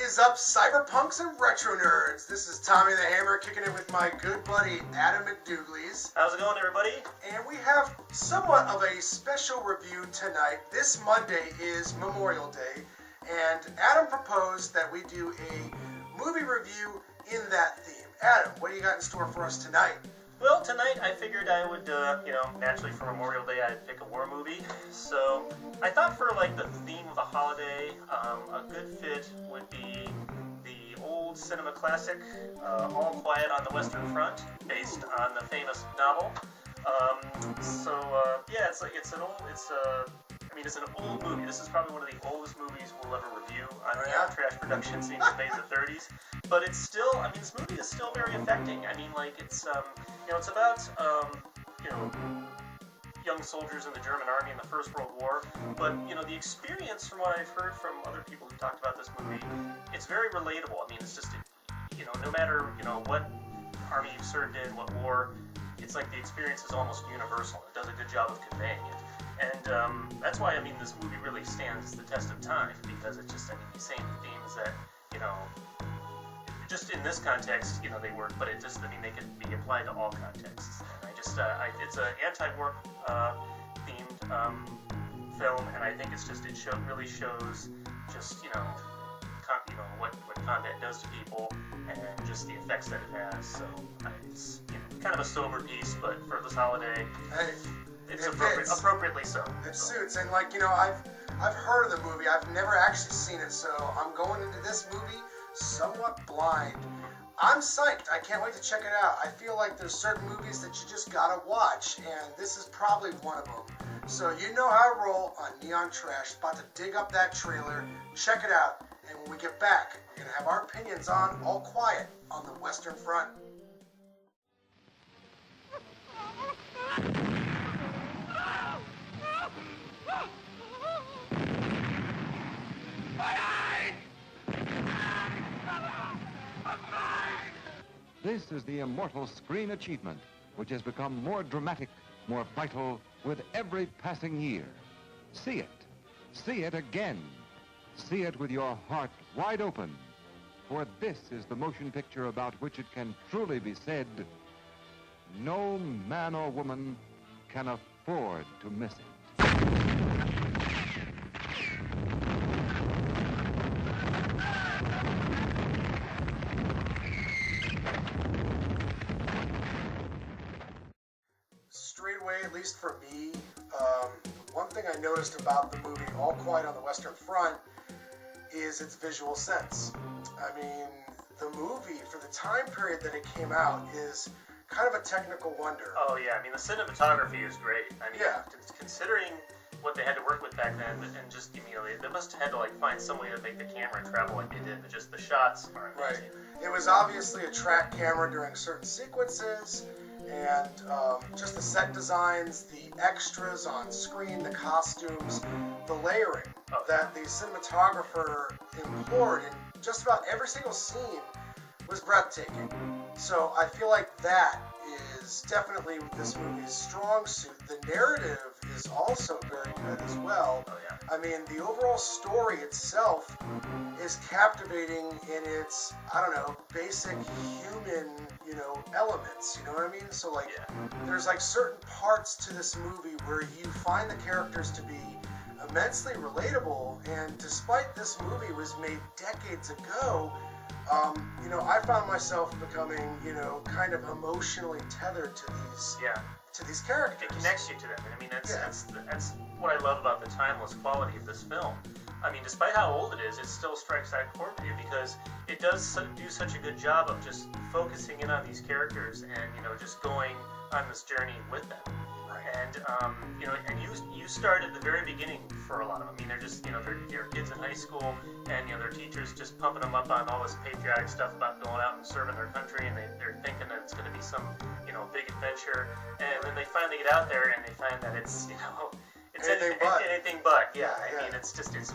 is up, cyberpunks and retro nerds? This is Tommy the Hammer kicking it with my good buddy Adam McDoogleez. How's it going, everybody? And we have somewhat of a special review tonight. This Monday is Memorial Day, and Adam proposed that we do a movie review in that theme. Adam, what do you got in store for us tonight? Well, tonight I figured I would, naturally for Memorial Day I'd pick a war movie. So I thought for like the theme of the holiday, a good fit would be the old cinema classic, All Quiet on the Western Front, based on the famous novel. It's an old movie. This is probably one of the oldest movies we'll ever review on Trash Productions, being made in the 30s. But it's still, this movie is still very affecting. It's about, young soldiers in the German army in the First World War. But, the experience from what I've heard from other people who talked about this movie, it's very relatable. It's just, no matter, what army you've served in, what war, it's like the experience is almost universal. It does a good job of conveying it. And that's why, this movie really stands the test of time, because it's just, the same themes that, just in this context, they work, but it just, they can be applied to all contexts. And it's an anti-war themed film, and I think it's just, really shows just, what combat does to people, and just the effects that it has. So it's kind of a sober piece, but for this holiday, it's appropriately so. It suits, and I've heard of the movie. I've never actually seen it, so I'm going into this movie somewhat blind. I'm psyched. I can't wait to check it out. I feel like there's certain movies that you just gotta watch, and this is probably one of them. So you know how I roll on Neon Trash. About to dig up that trailer, check it out, and when we get back, we're gonna have our opinions on All Quiet on the Western Front. This is the immortal screen achievement, which has become more dramatic, more vital with every passing year. See it. See it again. See it with your heart wide open. For this is the motion picture about which it can truly be said, no man or woman can afford to miss it. Straight away, at least for me, one thing I noticed about the movie All Quiet on the Western Front is its visual sense. The movie, for the time period that it came out, is kind of a technical wonder. Oh yeah, the cinematography is great. Considering what they had to work with back then, and just, they must have had to find some way to make the camera travel like they did. Just the shots are amazing. Right. It was obviously a track camera during certain sequences, and just the set designs, the extras on screen, the costumes, the layering that the cinematographer employed in just about every single scene was breathtaking. So I feel like that is definitely this movie's strong suit. The narrative is also very good as well. Oh, yeah. The overall story itself is captivating in its, basic human, elements, you know what I mean? So, there's, certain parts to this movie where you find the characters to be immensely relatable, and despite this movie was made decades ago, I found myself becoming, kind of emotionally tethered to these characters. It connects you to them. That's what I love about the timeless quality of this film. Despite how old it is, it still strikes that chord with you, because it does do such a good job of just focusing in on these characters and, just going on this journey with them. And, and you start at the very beginning for a lot of them. They're just, they're kids in high school, and, their teachers just pumping them up on all this patriotic stuff about going out and serving their country, and they're thinking that it's going to be some, big adventure. And then they finally get out there, and they find that it's, it's anything but. Yeah. It's just, it's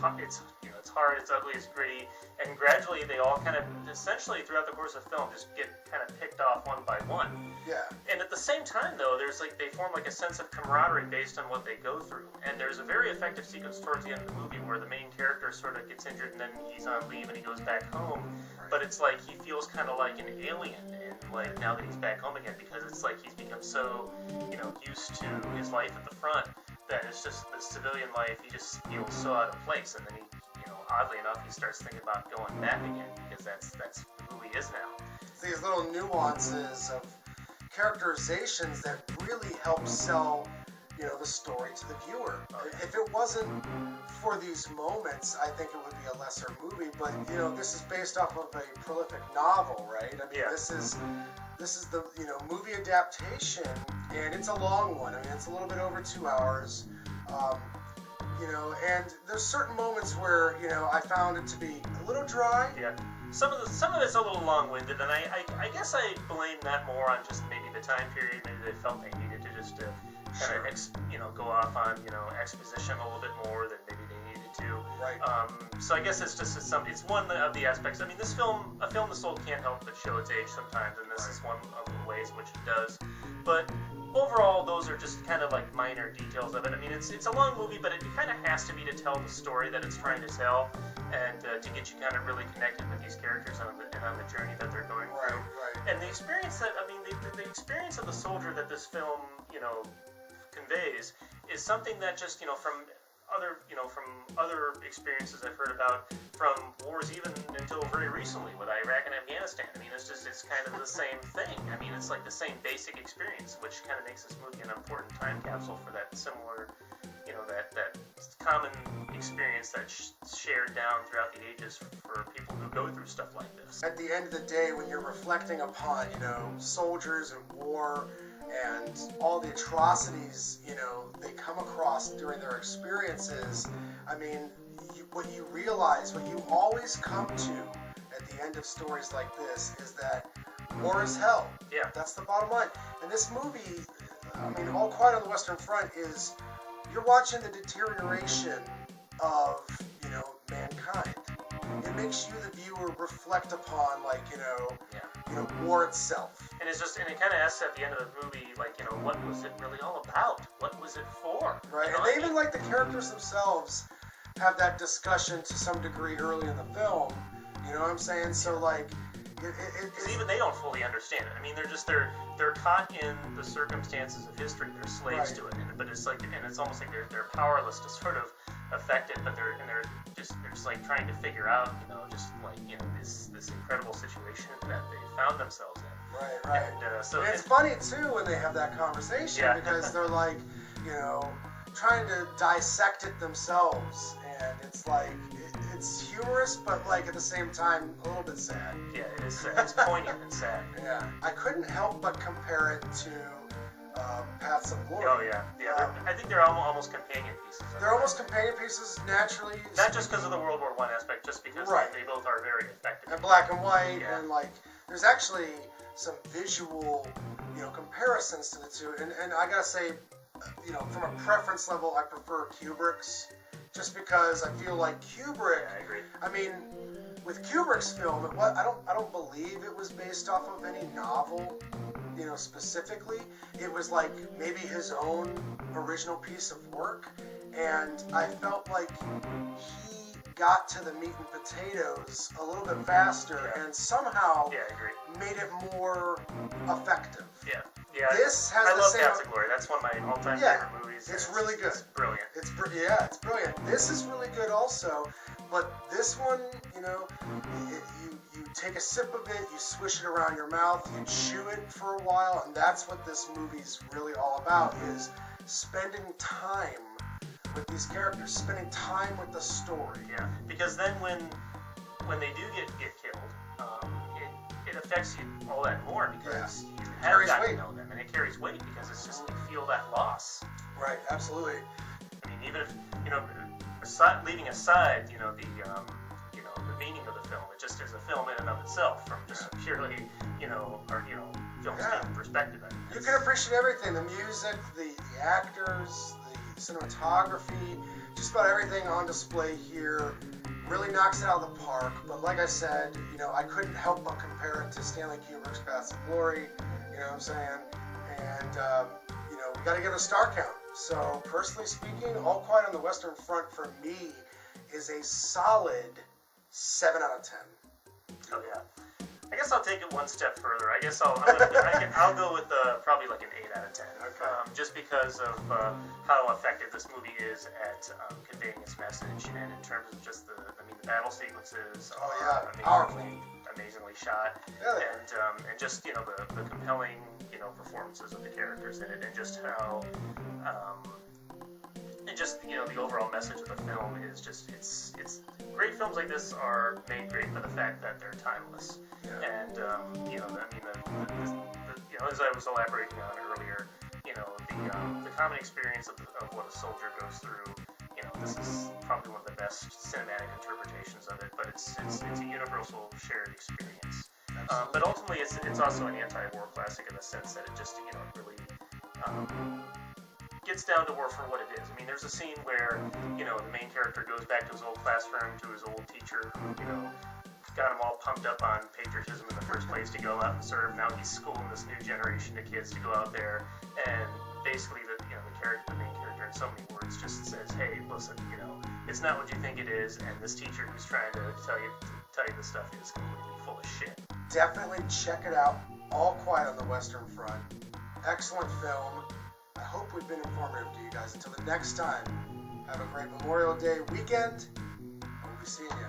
It's hard, it's ugly, it's gritty, and gradually they all kind of, essentially throughout the course of the film, just get kind of picked off one by one. Yeah. And at the same time, though, there's like, they form like a sense of camaraderie based on what they go through. And there's a very effective sequence towards the end of the movie where the main character sort of gets injured and then he's on leave and he goes back home. But it's like he feels kind of like an alien, and like now that he's back home again, because it's like he's become so, used to his life at the front that it's just the civilian life. He just feels so out of place, and then he, oddly enough, he starts thinking about going back again because that's who he is now. It's these little nuances of characterizations that really help sell, the story to the viewer. If it wasn't for these moments, I think it would be a lesser movie. But this is based off of a prolific novel, right? I mean, this is the movie adaptation, and it's a long one. I mean, it's a little bit over 2 hours. And there's certain moments where I found it to be a little dry. Yeah. Some of it's a little long-winded, and I guess I blame that more on just maybe the time period. Maybe they felt they needed to just kind of go off on exposition a little bit more than maybe they needed to. Right. So I guess it's one of the aspects. I mean, a film this old can't help but show its age sometimes, and this is one of the ways in which it does. But overall, those are just kind of like minor details of it. I mean, it's a long movie, but it kind of has to be to tell the story that it's trying to tell, and to get you kind of really connected with these characters and on the journey that they're going through. Right. And the experience the experience of the soldier that this film, conveys is something that just, from other experiences I've heard about from wars even until very recently with Iraq and Afghanistan. I mean, it's kind of the same thing. I mean, it's like the same basic experience, which kind of makes this movie an important time capsule for that similar, that common experience that's shared down throughout the ages for people who go through stuff like this. At the end of the day, when you're reflecting upon, soldiers and war and all the atrocities, they come across during their experiences, I mean, what you realize, what you always come to at the end of stories like this is that war is hell. Yeah. That's the bottom line. And this movie, I mean, All Quiet on the Western Front is, you're watching the deterioration of, mankind. It makes you, the viewer, reflect upon, like, war itself. And it kind of asks at the end of the movie, like, what was it really all about? What was it for? Right, and they even, like, the characters themselves have that discussion to some degree early in the film. You know what I'm saying? So, like, because even they don't fully understand it. I mean, they're caught in the circumstances of history. They're slaves to it, but it's like, and it's almost like they're powerless to sort of affect it. But they're just like trying to figure out, this incredible situation that they found themselves in. Right. And, and it's funny too when they have that conversation because they're like, trying to dissect it themselves, and it's like it's humorous, but like at the same time a little bit sad. Yeah, it is sad. It's poignant and sad. Yeah, I couldn't help but compare it to Paths of Glory. Oh yeah. I think they're almost companion pieces. They're almost companion pieces naturally. Not just because of the World War I aspect, just because they both are very effective. And black and white, and like there's actually some visual, comparisons to the two. And I gotta say, from a preference level, I prefer Kubrick's, just because I feel like Kubrick. Yeah, I agree. I mean, with Kubrick's film, I don't believe it was based off of any novel, specifically. It was like maybe his own original piece of work, and I felt like he got to the meat and potatoes a little bit faster and somehow made it more effective. Yeah. This has I the love same. Paths of Glory. That's one of my all-time favorite movies. It's really good. It's brilliant. It's brilliant. This is really good also, but this one, you take a sip of it, you swish it around your mouth, you chew it for a while, and that's what this movie's really all about, is spending time with these characters, spending time with the story. Yeah, because then when they do get killed, it affects you all that more because you have got to know them, and it carries weight because it's just, you feel that loss. Right, absolutely. I mean, even if, leaving aside, the meaning of the film, it just is a film in and of itself from just purely, film student perspective. You can appreciate everything, the music, the actors, the cinematography, just about everything on display here really knocks it out of the park. But like I said, you know, I couldn't help but compare it to Stanley Kubrick's Paths of Glory. You know what I'm saying? And you know, we got to give it a star count. So personally speaking, All Quiet on the Western Front for me is a solid 7 out of 10. Oh yeah. I guess I'll take it one step further. I guess I'll go with probably like an 8 out of 10. Okay. Just because of how effective this movie is at conveying its message, and in terms of just the battle sequences are amazingly shot, and just you know the compelling performances of the characters in it, and just how and just you know the overall message of the film is just it's great. Films like this are made great by the fact that they're timeless. And you know, I mean, you know, as I was elaborating on earlier, you know, the common experience of what a soldier goes through. You know, this is probably one of the best cinematic interpretations of it. But it's a universal shared experience. But ultimately, it's also an anti-war classic in the sense that it just really gets down to war for what it is. I mean, there's a scene where the main character goes back to his old classroom, to his old teacher, who got him all pumped up on patriotism in the first place to go out and serve. Now he's schooling this new generation of kids to go out there, and basically the main character in so many words just says, "Hey, listen, it's not what you think it is," and this teacher who's trying to tell you this stuff is completely full of shit. Definitely check it out. All Quiet on the Western Front. Excellent film. I hope we've been informative to you guys. Until the next time, have a great Memorial Day weekend. We'll be seeing you.